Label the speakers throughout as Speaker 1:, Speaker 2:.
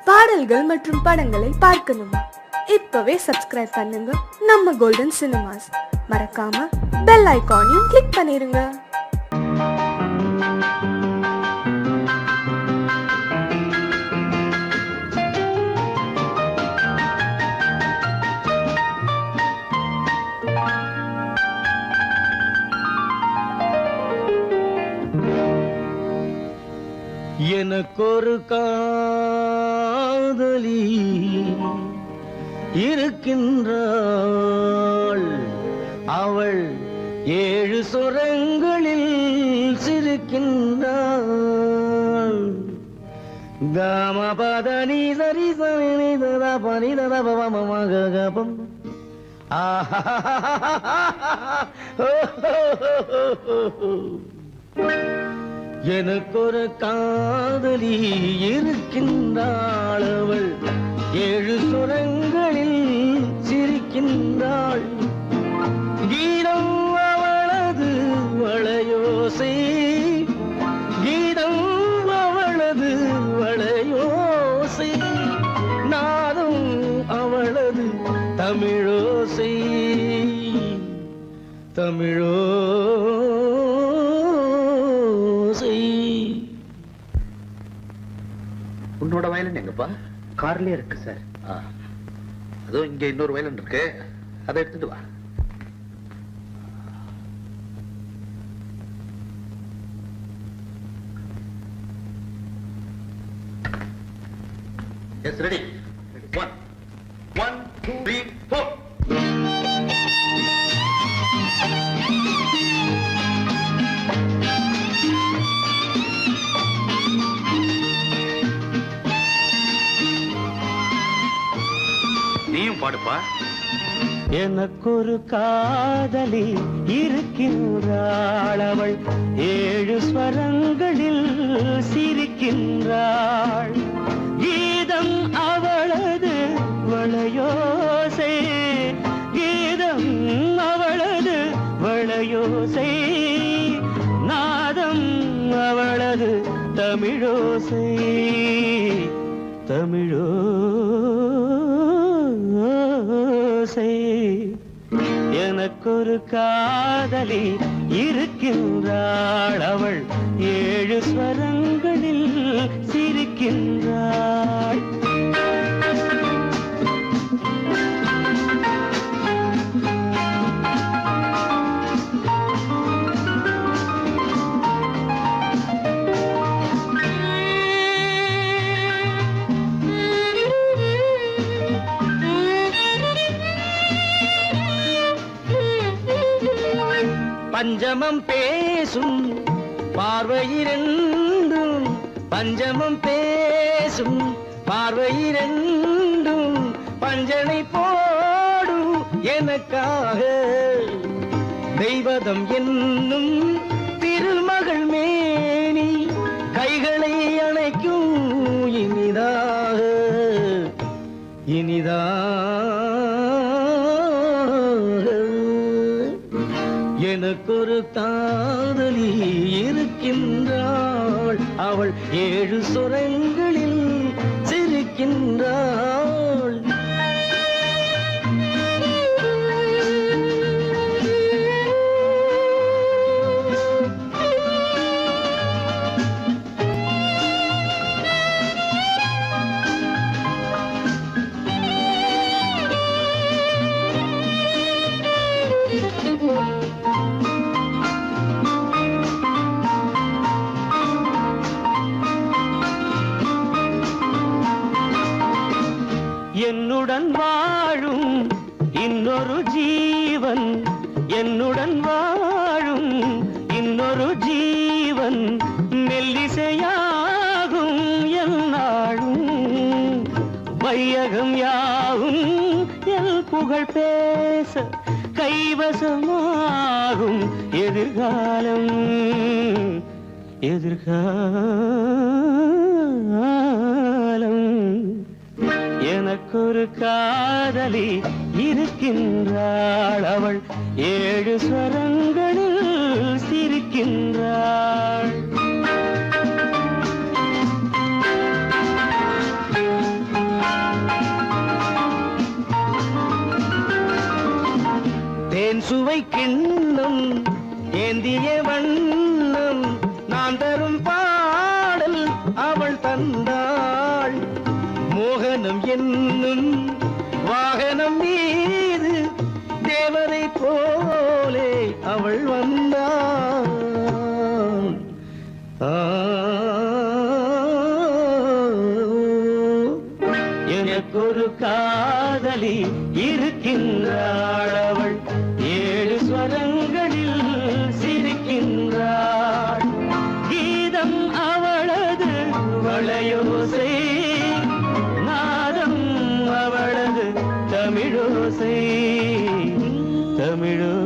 Speaker 1: பாடல்கள் மற்றும் படங்களை பார்க்கணுமா? இப்பவே சப்ஸ்கிரைப் பண்ணுங்க நம்ம கோல்டன் சினிமாஸ். மறக்காம பெல் ஐகானையும் கிளிக் பண்ணிருங்க.
Speaker 2: எனக்கொரு காதலி இருக்கின்றாள், அவள் 7 சுரங்களில் சிரிக்கின்றாள். காமபதனி சரி சரி ததா பனி ததா பவமகபம் எனக்கொரு காதலி இருக்கின்றாள், அவள் 7 சுரங்களில் சிரிக்கின்றாள். கீதம் அவளது வளையோசை, கீதம் அவளது வளையோசை, நாதம் அவளது தமிழோசை, தமிழோ
Speaker 3: உன்னோட வயலன் எங்கப்பா?
Speaker 2: கார்லயே இருக்கு சார்.
Speaker 3: அதுவும் இங்க இன்னொரு வயலன் இருக்கு, அதை எடுத்துட்டு வா. S ready. 1 1 2 3 4. நீயும் பாடுப்பா.
Speaker 2: எனக்கொரு காதலி இருக்கின்றாள், அவள் 7 ஸ்வரங்களில் சிரிக்கின்றாள். கீதம் அவளது வளையோசை, கீதம் அவளது வளையோசை, நாதம் அவளது தமிழோசை, தமிழோ எனக்கொரு காதலி இருக்கின்றாள், அவள் 7 ஸ்வரங்களில் சிரிக்கின்றாள். பஞ்சமம் பேசும் பார்வையிரண்டும், பஞ்சமம் பேசும் பார்வையிரண்டும், பஞ்சனை போடும் எனக்காக தெய்வதம் என்னும் திருமகள் மேனி கைகளை அணைக்கும் இனிதாக, இனிதாக. எனக்கொரு காதலி இருக்கின்றாள், அவள் 7 சுரங்களில் சிரிக்கின்றாள். என்னுடன் வாழும் இன்னொரு ஜீவன், என்னுடன் வாழும் இன்னொரு ஜீவன், மெல்லிசையாகும் என்னாலும், வையகம் யாவும் என் புகழ் பேச கைவசமாகும் எதிர்காலம், எதிர்காலம். எனக்கொரு காதலி இருக்கின்றாள், அவள் 7 ஸ்வரங்களில் சிரிக்கின்றாள். சுவை கிண்ணம் ஏந்திய வண்ணம் நான் தரும் பாடல் அவள் தந்தாள். மோகனம் என்னும் வாகனம் மீது தேவதை போலே அவள் வந்தாள். எனக்கொரு காதலி இருக்கின்றாள். அவள் 7 ஸ்வரங்களில் சிரிக்கின்றாள். கீதம் அவளது வளையோசை, நாதம் அவளது தமிழோசை. தமிழோசை.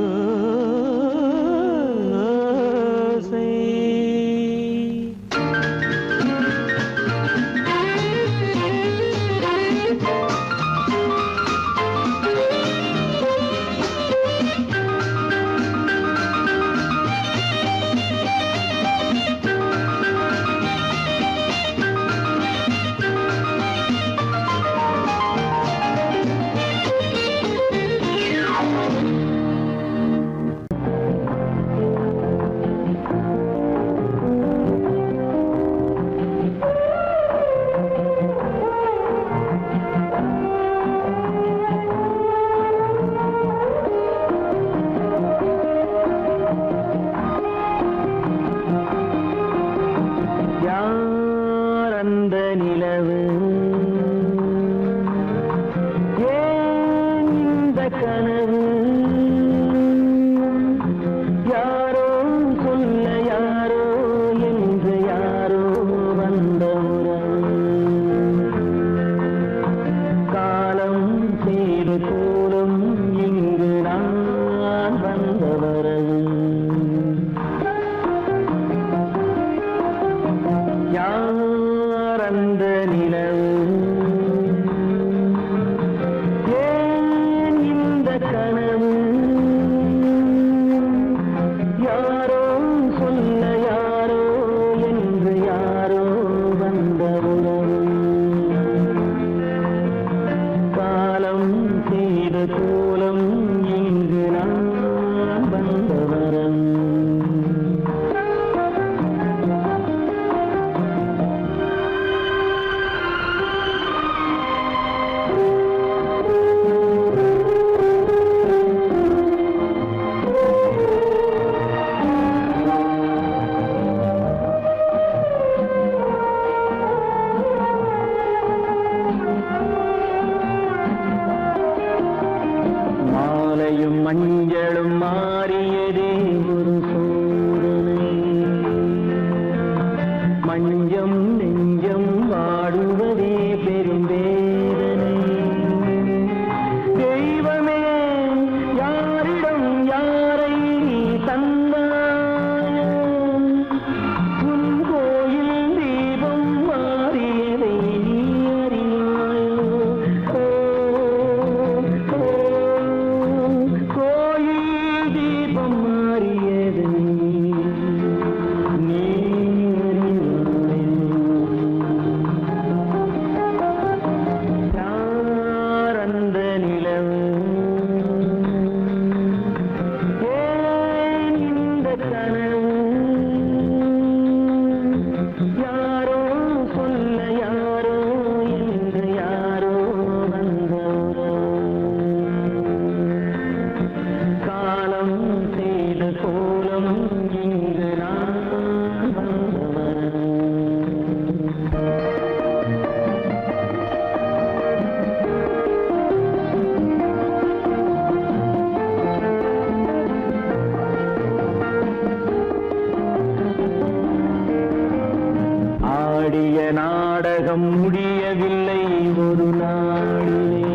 Speaker 2: நாடகம் முடியவில்லை ஒரு நாளிலே.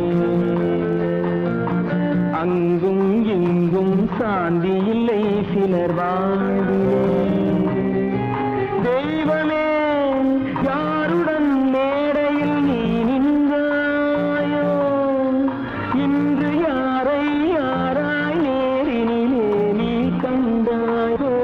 Speaker 2: அங்கும் இங்கும் சாந்தி இல்லை சிலர் வாழ்விலே. தெய்வமே யாருடன் மேடையில் நீ நின்றாயோ, இன்று யாரை யாராய் நேரினிலே நீ கண்டாயோ.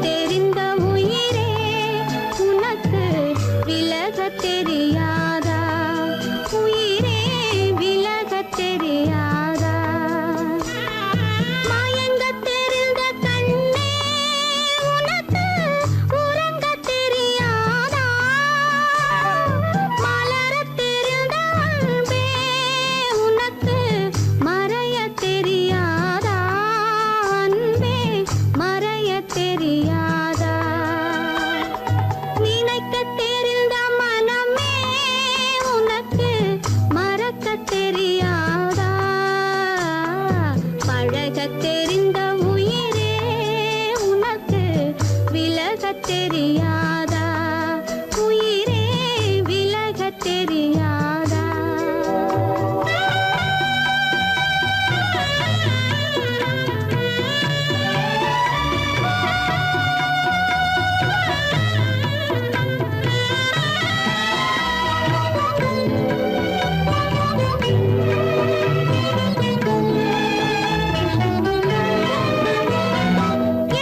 Speaker 4: தெரிந்த உயிரே உனக்கு விலகத் தெரியாதா உயிரே விலகத் தெரியாதா மயங்கத் தெரிந்த கண்ணே உனக்கு உறங்கத் தெரியாதா மலரத் தெரிந்த அன்பே உனக்கு மறையத் தெரியாதா அன்பே மறையத் தெரியாதா நினைக்கத் தெரிந்த மனமே உனக்கு மறக்கத் தெரியாதா பழகத் தெரிந்த உயிரே உனக்கு விலகத் தெரியாதா உயிரே விலகத் தெரியாதா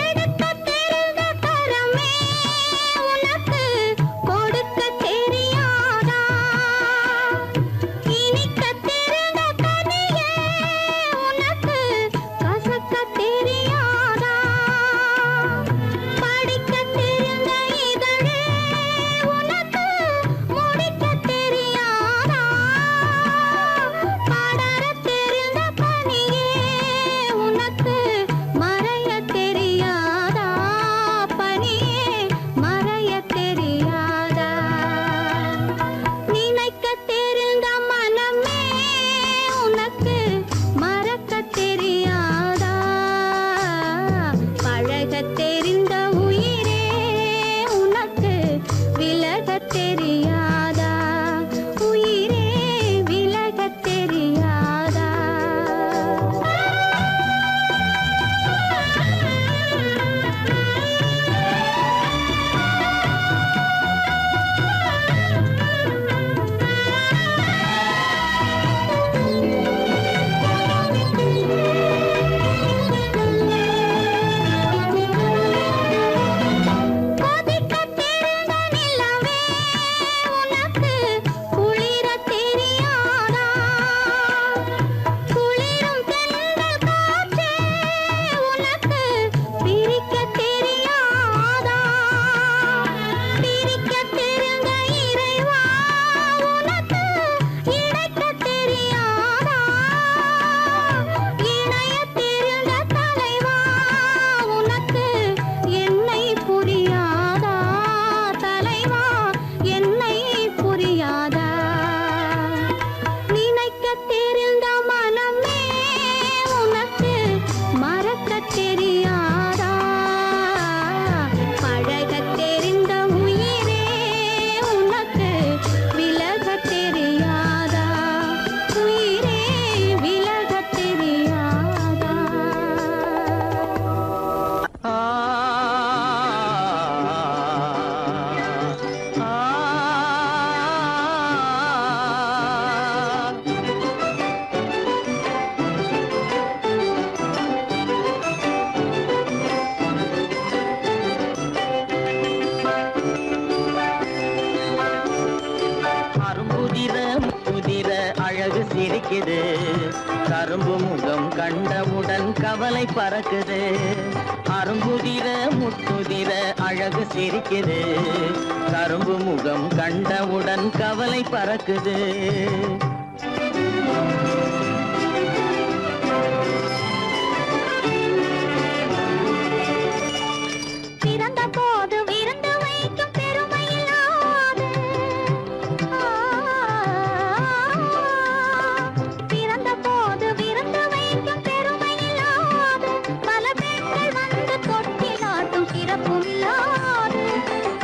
Speaker 4: எடுக்கத் தெரிந்த கரமே உனக்கு கொடுக்கத் தெரியாதா இனிக்கத் தெரிந்த கனியே உனக்கு கசக்கத் தெரியாதா படிக்கத் தெரிந்த இதழே உனக்கு முடிக்கத் தெரியாதா படரத் தெரிந்த பனியே உனக்கு மறையத் தெரியாதா பனியே மறையத் தெரியாதா நினைக்கத் தெரிந்த மனமே உனக்கு மறக்கத் தெரியாதா பழகத் தெரிந்த உயிரே உனக்கு விலகத் தெரியாதா உயிரே விலகத் தெரியாதா கொதிக்கத் தெரிந்த நிலவே உனக்கு குளிரத் தெரியாதா குளிரும் தென்றல் காற்றே உனக்கு பிரிக்கத் தெரியாதா பிரிக்கத் தெரிந்த இறைவா உனக்கு இணைக்கத் தெரியாதா இணையத் தெரிந்த தலைவா உனக்கு என்னை புரியாதா தலைவா என்னை புரியாதா நினைக்கத் தெரிந்த மனமே உனக்கு மறக்கத் தெரியாதா பழகத் தெரிந்த உயிரே உனக்கு விலகத் தெரியாதா உயிரே விலகத் தெரியாதா
Speaker 2: ஆ அரும்புதிர முதிர அழகு சிரிக்குது கரும்பு முகம் கண்டவுடன் கவலை பறக்குது அரும்புதிர முத்துதிர அழகு சிரிக்குது கரும்பு முகம் கண்டவுடன் கவலை பறக்குது
Speaker 4: பிறந்த போது விருந்து வைக்கும் பெருமையில்லாது பிறந்த போது விருந்து வைக்கும் பெருமையில்லாது பல பெண்கள் வந்து தொட்டிலாட்டும் சிறப்பும் இல்லாது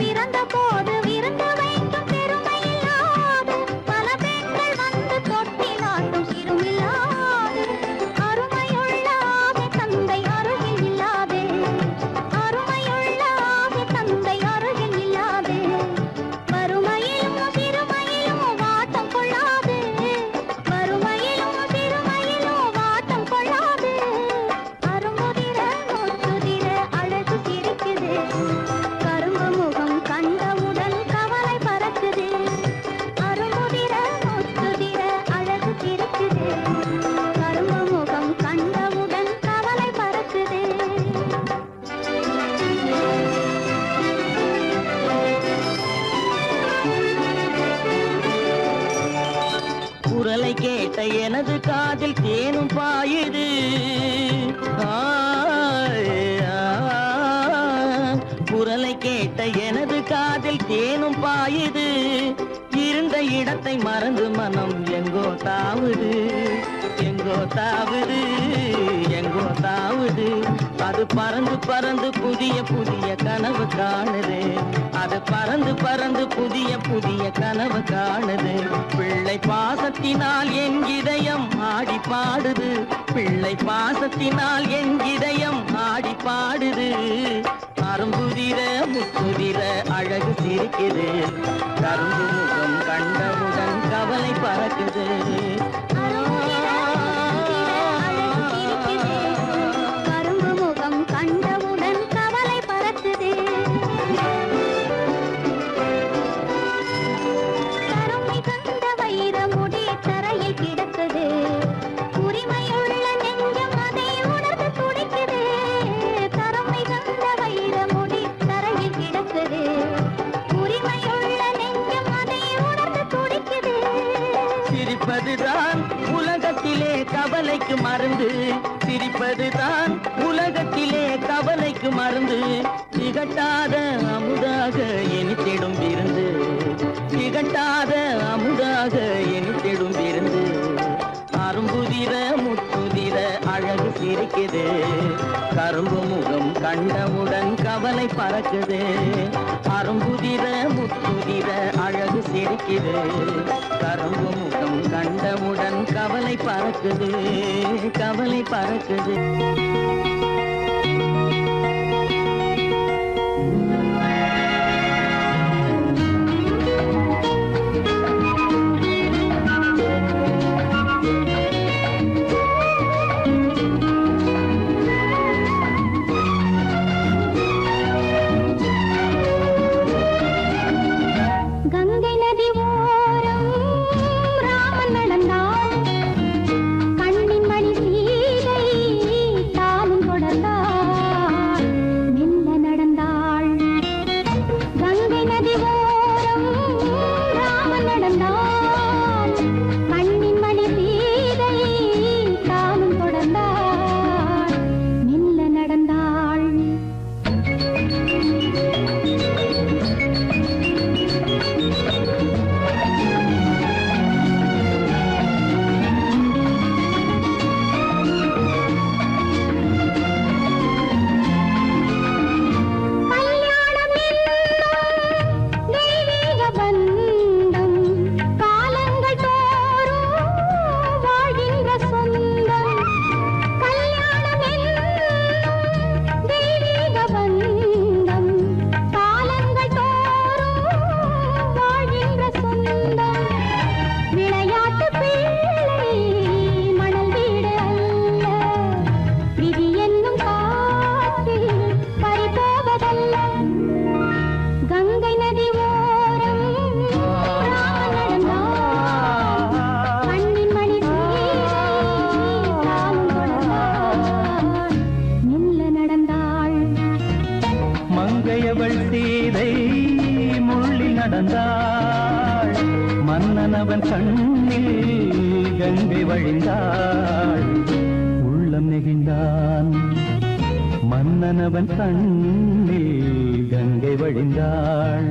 Speaker 4: பிறந்த போது விருந்து வைக்கும் பெருமையில்லாது பல பெண்கள் வந்து தொட்டிலாட்டும் சிறுமில்லாது
Speaker 2: காதில் தேனும் பாயுது. குரலை கேட்ட எனது காதில் தேனும் பாயுது. இருந்த இடத்தை மறந்து மனம் எங்கோ தாவுது, எங்கோ தாவுது, எங்கோ தாவுது. அது பறந்து பறந்து புதிய புதிய கனவு காணுது. அது பறந்து பறந்து புதிய புதிய கனவு காணுது. பிள்ளை பாசத்தினால் என் இதயம் ஆடி பாடுது. பிள்ளை பாசத்தினால் என் இதயம் ஆடி பாடுது. அரும்புதிர முத்துதிர அழகு சிரிக்குது. கரும்பு முகம் கண்டவுடன் கவலை பறக்குது.
Speaker 4: கரும்பு முகம் கண்டவுடன் கவலை பறக்குது. கருமை கண்ட வைர முடி தரையில் கிடக்குது. உரிமையுள்ள நெஞ்சம் அதை உணர்ந்து துடிக்குது. கருமை கண்ட வைர முடி தரையில் கிடக்குது. உரிமையுள்ள நெஞ்சம் அதை உணர்ந்து துடிக்குது.
Speaker 2: சிரிப்பதுதான் உலகத்திலே கவலைக்கு மருந்து. சிரிப்பதுதான் உலகத்திலே கவலைக்கு மருந்து. திகட்டாத அமுதாக இனித்திடும் விருந்து. திகட்டாத அமுதாக இனித்திடும் விருந்து. அரும்புதிர முத்துதிர அழகு சிரிக்குது. கரும்பு முகம் கண்டவுடன் கவலை பறக்குது. அரும்புதிர முத்துதிர அழகு சிரிக்குது. கரும்பு முகம் கண்டவுடன் கவலை பறக்குது, கவலை பறக்குது.
Speaker 4: கங்கை நதி ஓரம் ராமன் நடந்தான். கண்ணின் மணி சீதை தானும் தொடர்ந்தாள். மெல்ல நடந்தாள். கங்கை நதி ஓரம் ராமன் நடந்தான். கண்ணின் மணி சீதை தானும் தொடர்ந்தாள். மெல்ல நடந்தாள். கல்யாணம் என்னும் தெய்வீக பந்தம் காலங்கள் தோறும் வாழ்கின்ற சொந்தம். கல்யாணம் என்னும் தெய்வீக பந்தம் காலங்கள் தோறும் வாழ்கின்ற சொந்தம். விளையாட்டு பிள்ளை மணல் வீடு அல்ல. விதி என்னும் காற்றில் பறிபோவதல்ல. கங்கை நதி ஓரம் ராமன் நடந்தான். கண்ணின் மணி சீதை தானும் தொடர்ந்தாள். மெல்ல நடந்தாள்.
Speaker 2: மங்கையவள் சீதை முள்ளில் நடந்தாள். மன்னனவன் கண்ணில் கங்கை வழிந்தாள். உள்ளம் நெகிழ்ந்தான். மன்னனவன் கண்ணில் கங்கை வழிந்தாள்.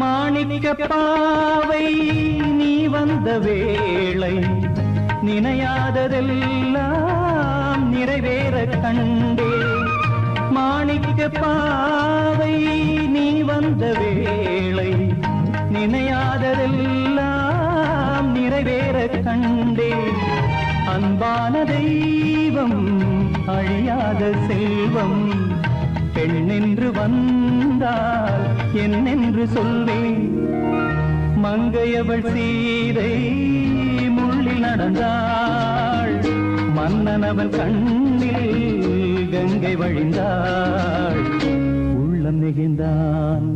Speaker 2: மாணிக்க பாவை நீ வந்த வேளை நினையாததெல்லாம் நிறைவேற கண்டே. மாணிக்க பாவை நீ வந்த வேளை நினையாததெல்லாம் நிறைவேற கண்டே. அன்பான தெய்வம் அழியாத செல்வம் பெண்ணென்று வந்தால் என்னென்று சொல்வேன். மங்கையவள் சீதை முள்ளில் நடந்தாள். மன்னனவன் கண்ணில் கங்கை வழிந்தாள். உள்ளம் நெகிழ்ந்தான்.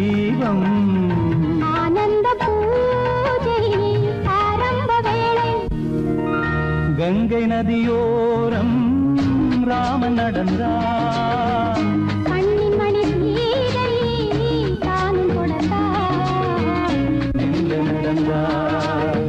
Speaker 2: தீபம்
Speaker 4: ஆனந்த பூஜை ஆரம்ப வேளை
Speaker 2: கங்கை நதியோரம் ராமன் நடந்தார்
Speaker 4: கண்ணின் மணி சீதை தானும் கொடுத்தார்
Speaker 2: எங்க நடந்தார்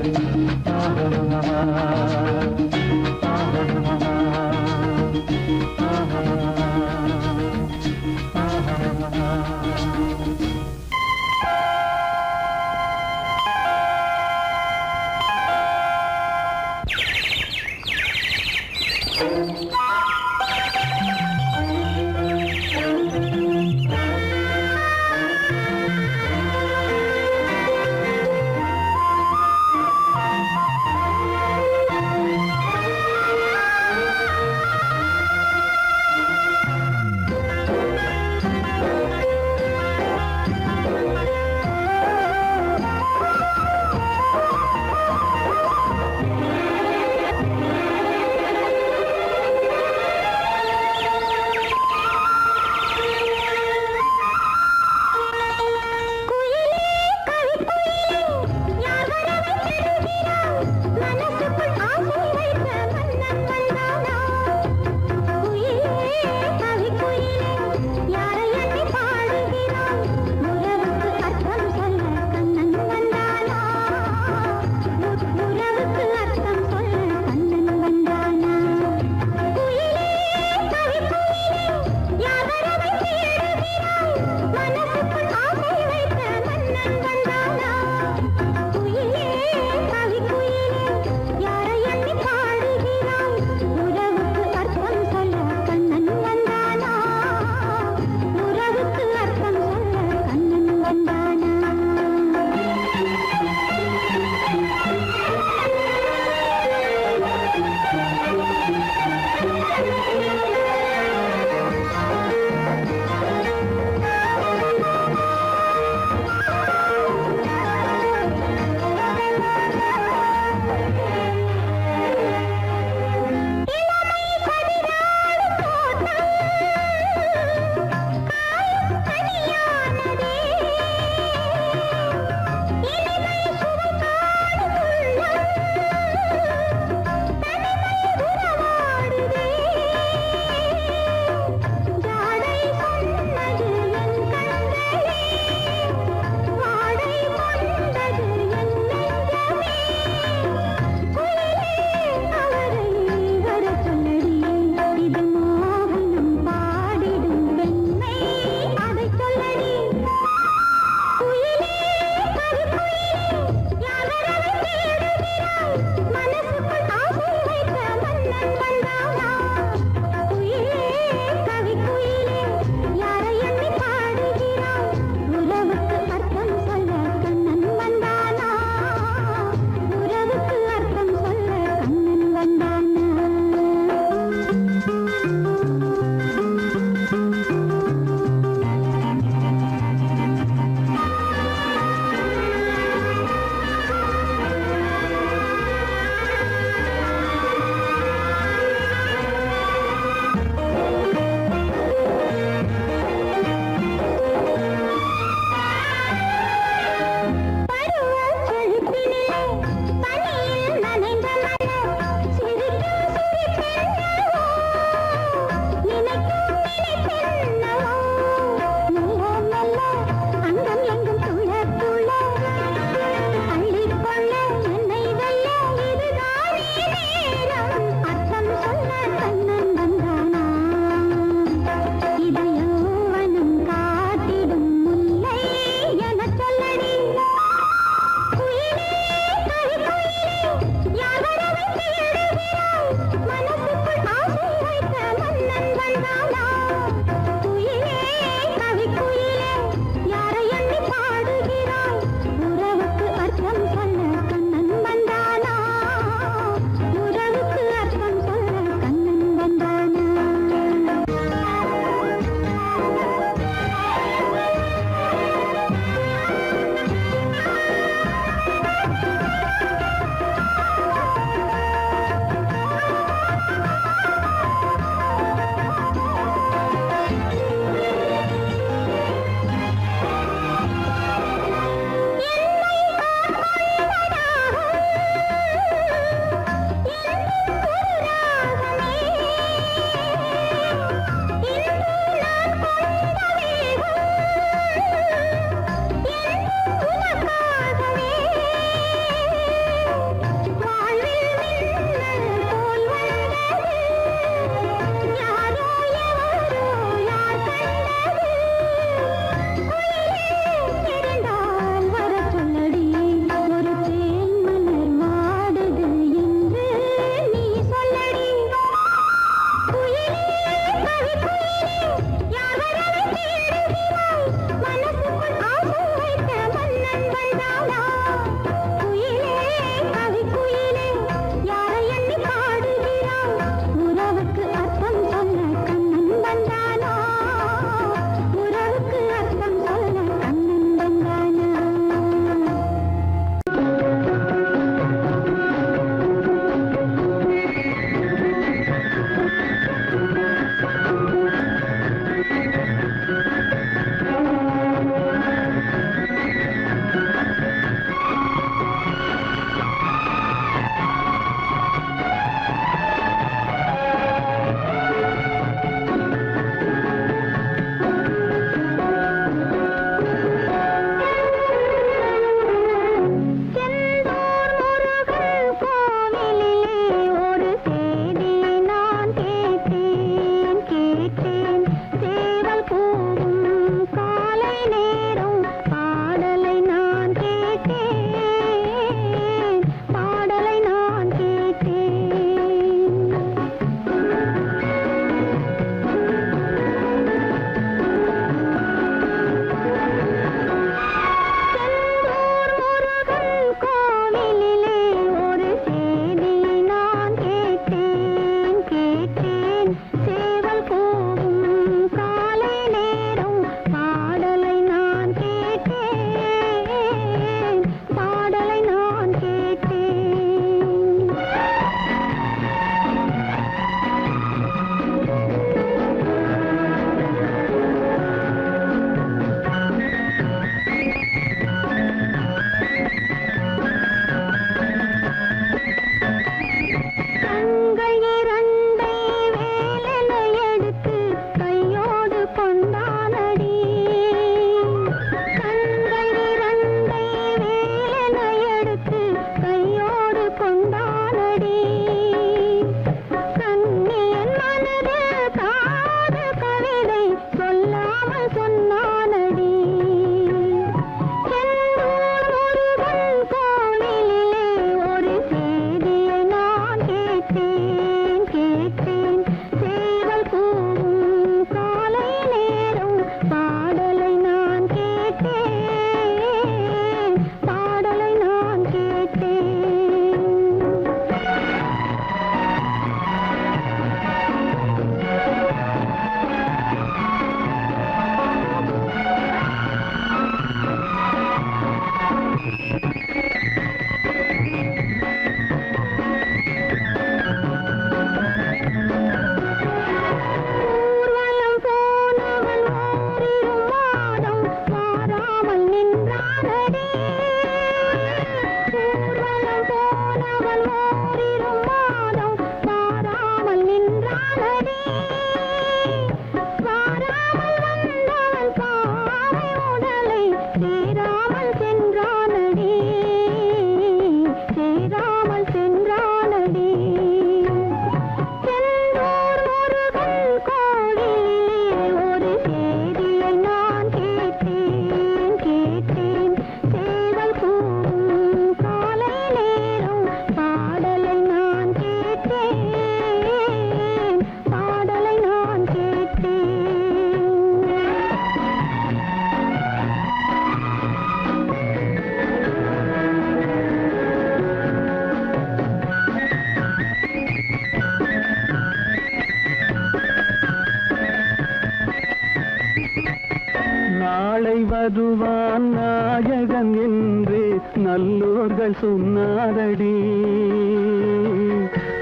Speaker 5: வருவான் நாயகன் என்று நல்லோர்கள் சொன்னாரடி.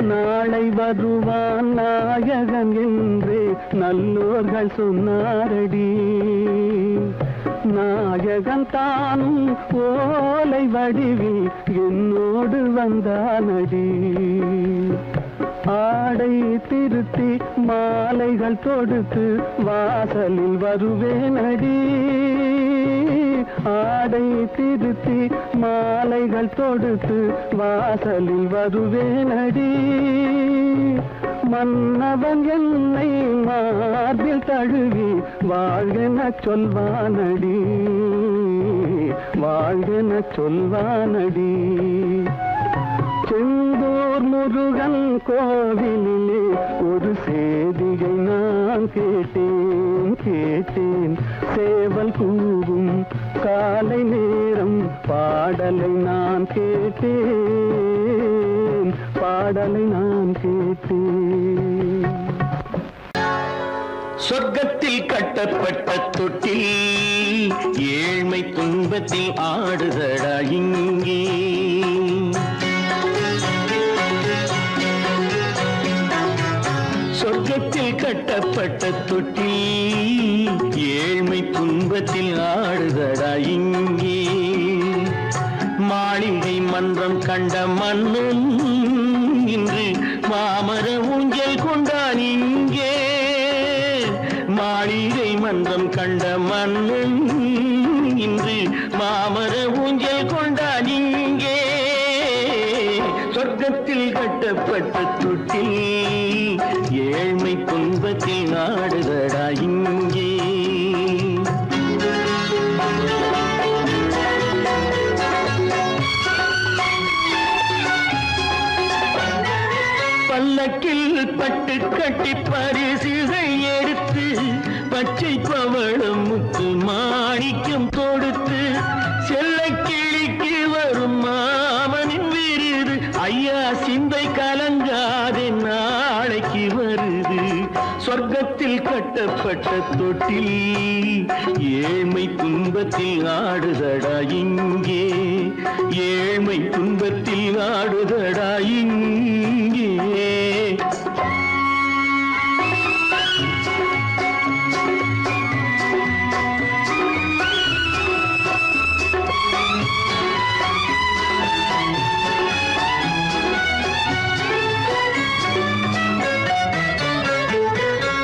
Speaker 5: நாளை வருவான் நாயகன் என்று நல்லோர்கள் சொன்னாரடி. நாயகன் தானும் ஓலை வடிவில் என்னோடு வந்தானடி. ஆடை திருத்தி மாலைகள் தொடுத்து வாசலில் வருவேனடி. ஆடை திருத்தி மாலைகள் தொடுத்து வாசலில் வருவேனடி. மன்னவன் என்னை மார்பில் தழுவி வாழ்கென சொல்வானடி. வாழ்கென சொல்வானடி. செந்தூர் முருகன் கோவிலிலே ஒரு சேதியை நான் கேட்டேன். சேவல் கூவும் காலை நேரம் பாடலை நான் கேட்டேன்.
Speaker 6: சொர்க்கத்தில் கட்டப்பட்ட தொட்டில் ஏழ்மை துன்பத்தில் ஆடுதடா இங்கே. சொர்க்கத்தில் கட்டப்பட்ட தொட்டில் ஏழ்மை துன்பத்தில் ஆடுதடா இங்கே. மாளிகை மன்றம் கண்ட மன்னன் இன்று மாமர ஊஞ்சல் கொண்டான் இங்கே. மாளிகை மன்றம் கண்ட மன்னன் இன்று மாமர ஊஞ்சல் கொண்டான் இங்கே. சொர்க்கத்தில் கட்டப்பட்ட தொட்டில் ஏழ்மை துன்பத்தில் ஆடுதடா இங்கே. பல்லக்கில் பட்டு கட்டி பரிசுகள் எடுத்து பச்சை பவளம் முத்து மாணிக்கம் தொடுத்து செல்ல கிளிக்கு வரும் மாமனின் விருது. ஐயா சிந்தை கலங்காதே நாளைக்கு வருது. சொர்க்கத்தில் கட்டப்பட்ட தொட்டில் ஏழ்மை துன்பத்தில் ஆடுதடா இங்கே. ஏழ்மை துன்பத்தில் ஆடுதடா இங்கே.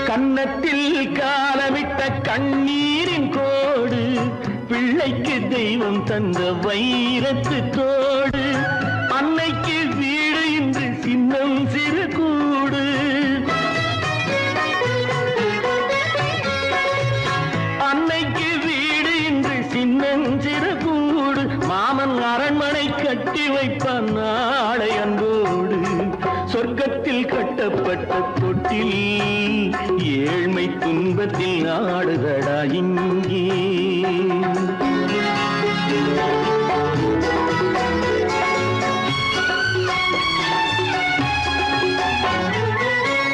Speaker 6: கன்னத்தில் காலமிட்ட கண்ணீரின் கோடு பிள்ளைக்கு தெய்வம் தந்த வைரத்து தோடு. அன்னைக்கு வீடு இன்று சின்னம் சிறு கூடு. அன்னைக்கு வீடு இன்று சின்னம் சிறு கூடு. மாமன் அரண்மனை கட்டி வைப்பான் நாளை அன்போடு. சொர்க்கத்தில் கட்டப்பட்ட தொட்டில் ஏழ்மை துன்பத்தில் ஆடுதடா இங்கே.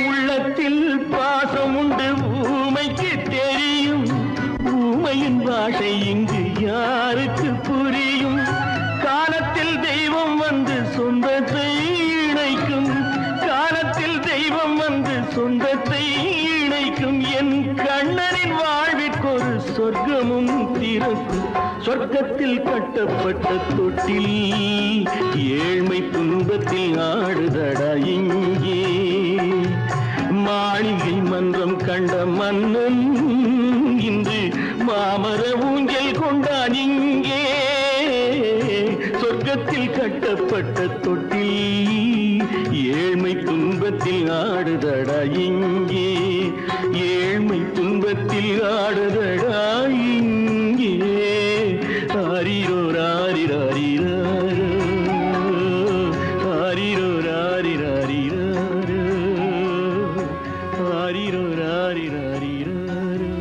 Speaker 6: உள்ளத்தில் பாசம் உண்டு ஊமைக்கு தெரியும். ஊமையின் பாஷை இங்கு யாருக்கு புரியும்? காலத்தில் தெய்வம் வந்து சொந்தத்தை இணைக்கும். காலத்தில் தெய்வம் வந்து சொந்தத்தை இணைக்கும். என் கண்ணனின் வாழ்விற்கொரு சொர்க்கமும் திறக்கும். சொர்க்கத்தில் கட்டப்பட்ட தொட்டில் ஏழ்மை துன்பத்தில் ஆடுதடா இங்கே. மாளிகை மன்றம் கண்ட மன்னன் இன்று மாமர ஊஞ்சல் கொண்டான் இங்கே. சொர்க்கத்தில் கட்டப்பட்ட தொட்டில் ஏழ்மை துன்பத்தில் ஆடுதடா இங்கே. ஏழ்மை துன்பத்தில் ஆடுதடா இங்கே. ஆரிரோ ராரிராரிராரோ, ஆரிரோ ராரிராரிராரோ, ஆரிரோ ராரிராரிராரோ.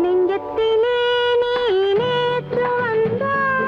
Speaker 4: நெஞ்சத்திலே நீ நேற்று வந்தாய்.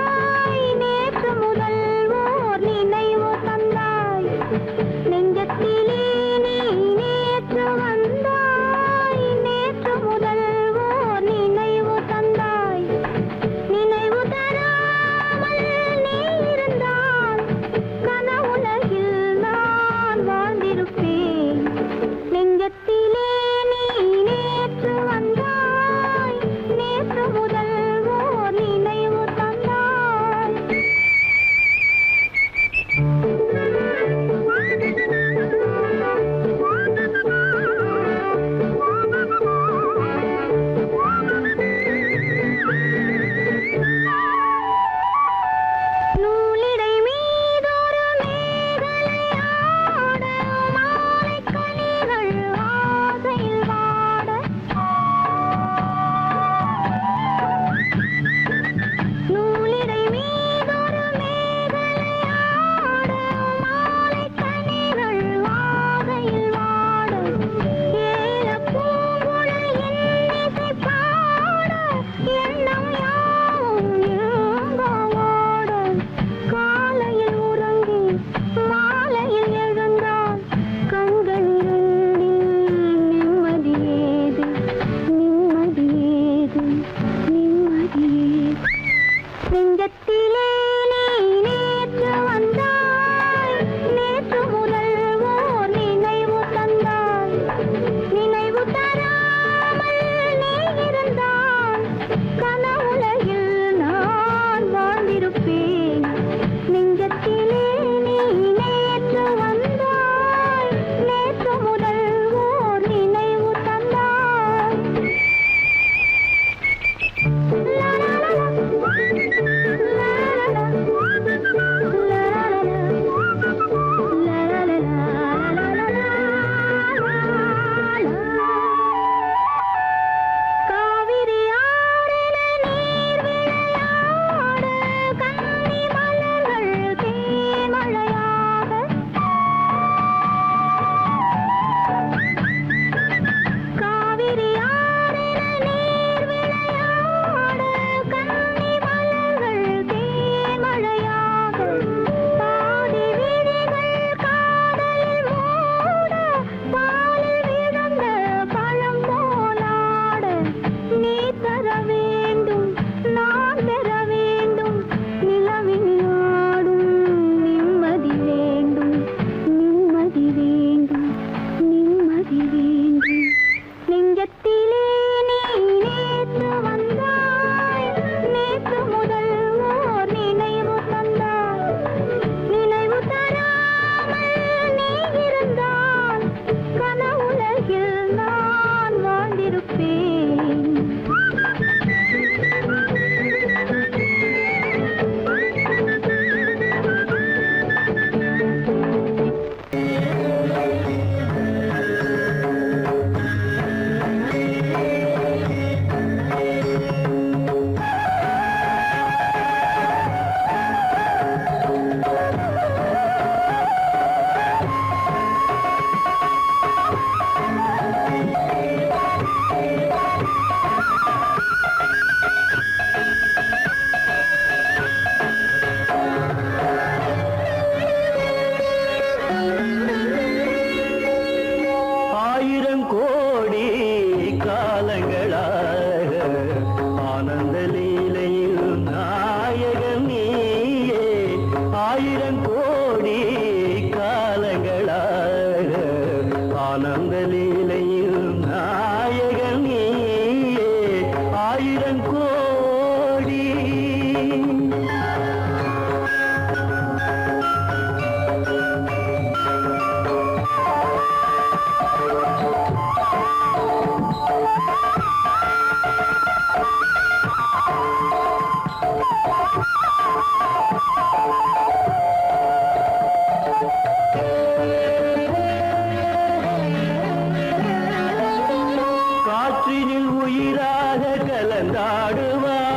Speaker 6: காற்றினில் உயிராக கலந்தாடுவாய்,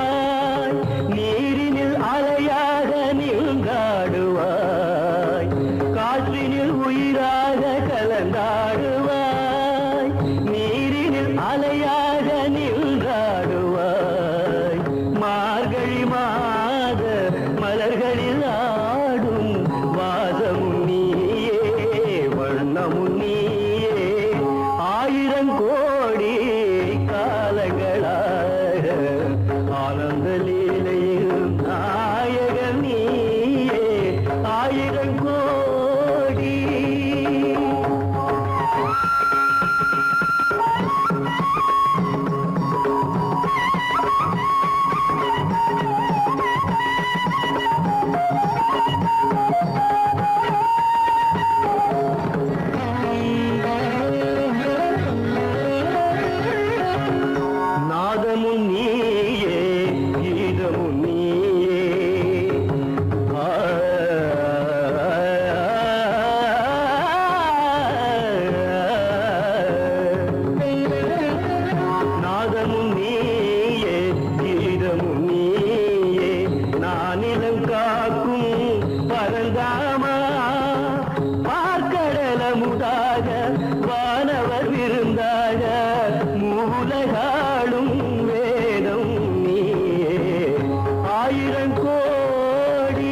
Speaker 6: நீரினில் அலையாக நீங்காடுவாய். காற்றினில் உயிராக கலந்தாடுவாய், நீரினில் அலையாக நீங்காடுவாய். மார்கழி மாத மலர்களில் ஆடும் வாசமும் நீயே, வண்ணமும் நீயே. ஆயிரம் கோடி காலங்களாக ஆனந்த லீலையில் நாயகன் நீயே. ஆயிரம் கோடி நாதமும் நீயே, கீதமும் நீயே. நாதமும் நீயே, கீதமும் நீயே. நானிலம் காக்கும் பரந்தாமா, பார்க்கடலமுதாக வானவர் விருந்தாக மூலகாளும் வேதம் நீயே. ஆயிரம் கோடி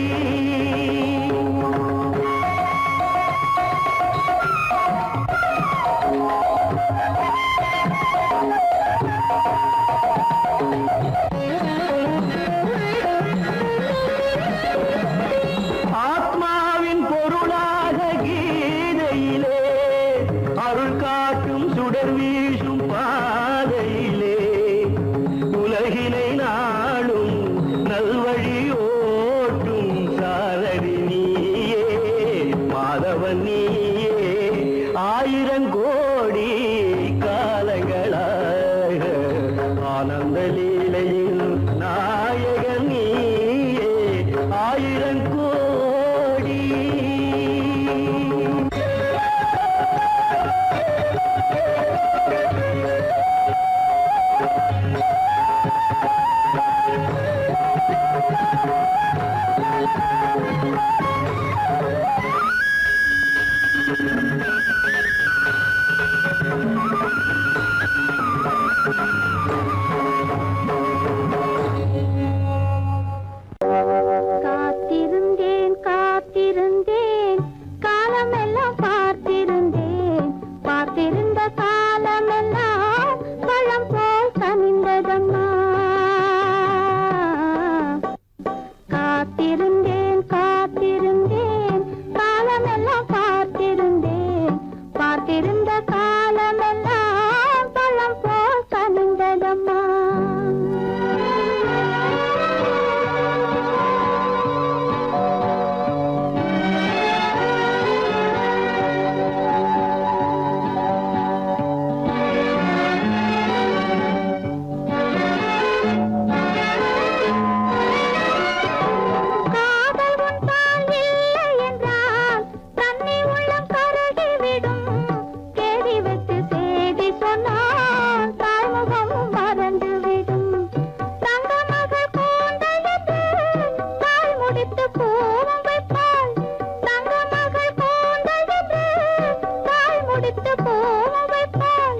Speaker 6: ஆத்மாவின் பொருளாக கீதையிலே அருள் காட்டும் சுடர் வீசும் பாதையிலே உலகினை நாளும் நல்வழி ஓட்டும் சாரதி நீயே, மாதவன் நீயே. ஆயிரம் கோடி காலங்களாக ஆனந்த லீலையில் நாயகன் நீயே. ஆயிரம் கோடி
Speaker 4: காத்திருந்தேன் காத்திருந்தேன் காலமெல்லாம் பார்த்திருந்தேன், பார்த்திருந்த காலமெல்லாம் பழம் போல் கனிந்ததம்மா. காத்திருந்தேன் காத்திருந்தேன் காலமெல்லாம் பார்த்திருந்தேன், பார்த்திருந்த காலமெல்லாம் பழம் போல் கனிந்ததம்மா. காதல் உன்பால் இல்லை என்றால் தன்னை உள்ளம் கருகிவிடும். கேடி வைத்து செய்தி சொன்னால் தாய்முகமும் மறந்துவிடும். தங்க மகள் கூந்தலிட்டு தாய் முடித்து பூவும் வைப்பாள். தங்க மகள் கூந்தலிட்டு தாய் முடித்து பூவும் வைப்பாள்.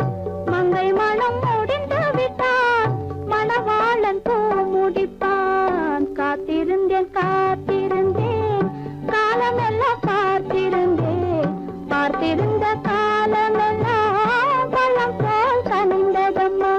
Speaker 4: மங்கை மனம் முடிந்து விட்டான், மணவாளன் பூ முடிப்பான். காத்திருந்தேன் காத்திருந்தேன் காலமெல்லாம் பார்த்திருந்தேன், பார்த்திருந்த காலமெல்லாம் பழம் போல் கனிந்ததம்மா.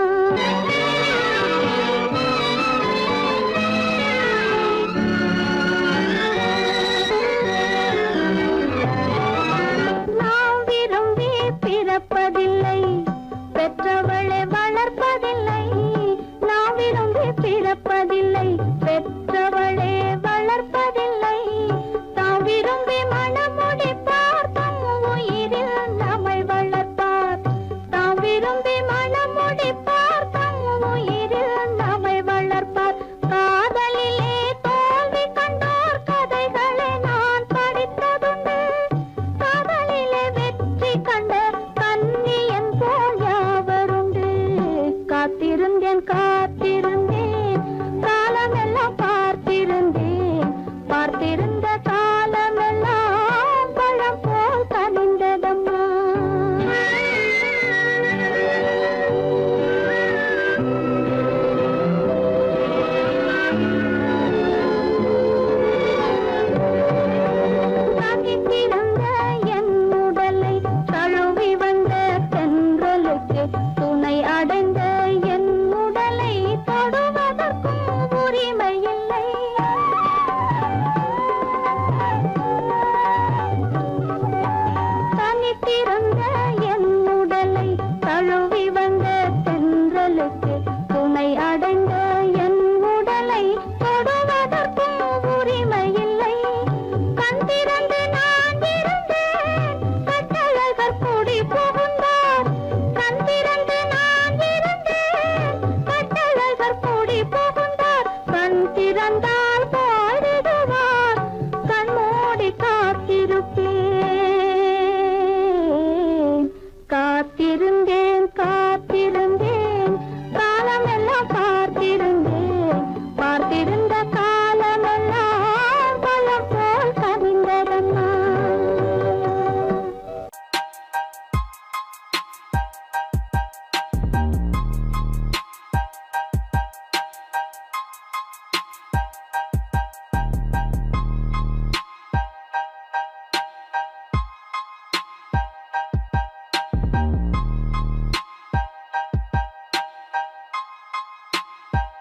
Speaker 4: வந்தால் பாடுவார் கண்மூடி காத்திருப்பேன் காத்திருந்தேன் காத்திருந்தேன் காலமெல்லாம் பார்த்திருந்தேன் பார்த்திருந்தேன்